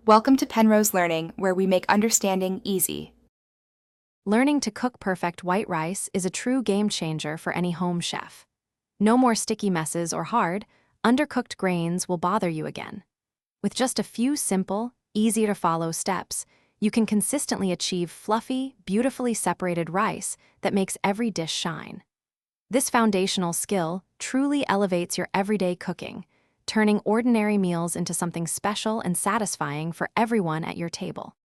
Welcome to Penrose Learning, where we make understanding easy. Learning to cook perfect white rice is a true game changer for any home chef. No more sticky messes or hard, undercooked grains will bother you again. With just a few simple, easy-to-follow steps, you can consistently achieve fluffy, beautifully separated rice that makes every dish shine. This foundational skill truly elevates your everyday cooking, turning ordinary meals into something special and satisfying for everyone at your table.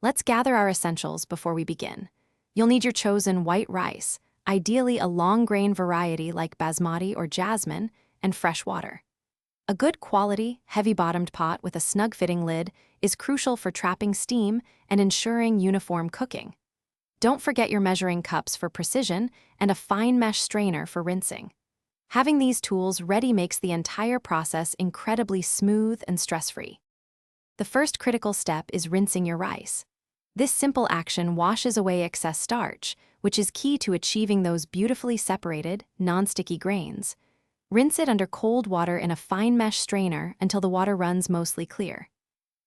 Let's gather our essentials before we begin. You'll need your chosen white rice, ideally a long-grain variety like basmati or jasmine, and fresh water. A good quality, heavy-bottomed pot with a snug-fitting lid is crucial for trapping steam and ensuring uniform cooking. Don't forget your measuring cups for precision and a fine mesh strainer for rinsing. Having these tools ready makes the entire process incredibly smooth and stress-free. The first critical step is rinsing your rice. This simple action washes away excess starch, which is key to achieving those beautifully separated, non-sticky grains. Rinse it under cold water in a fine mesh strainer until the water runs mostly clear.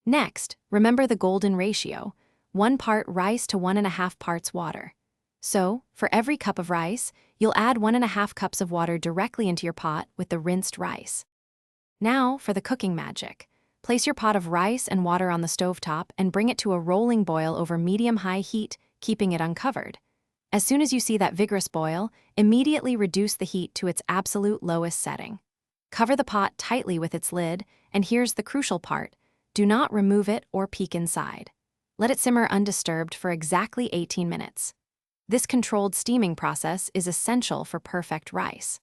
Next, remember the golden ratio: 1 part rice to 1.5 parts water. So, for every cup of rice, you'll add 1.5 cups of water directly into your pot with the rinsed rice. Now, for the cooking magic. Place your pot of rice and water on the stovetop and bring it to a rolling boil over medium-high heat, keeping it uncovered. As soon as you see that vigorous boil, immediately reduce the heat to its absolute lowest setting. Cover the pot tightly with its lid, and here's the crucial part: do not remove it or peek inside. Let it simmer undisturbed for exactly 18 minutes. This controlled steaming process is essential for perfect rice.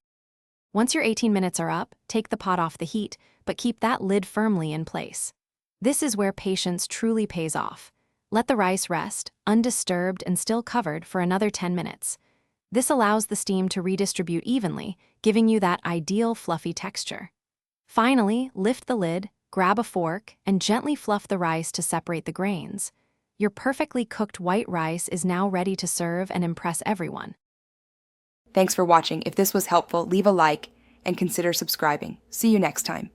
Once your 18 minutes are up, take the pot off the heat, but keep that lid firmly in place. This is where patience truly pays off. Let the rice rest, undisturbed and still covered, for another 10 minutes. This allows the steam to redistribute evenly, giving you that ideal fluffy texture. Finally, lift the lid, grab a fork, and gently fluff the rice to separate the grains. Your perfectly cooked white rice is now ready to serve and impress everyone. Thanks for watching. If this was helpful, leave a like and consider subscribing. See you next time.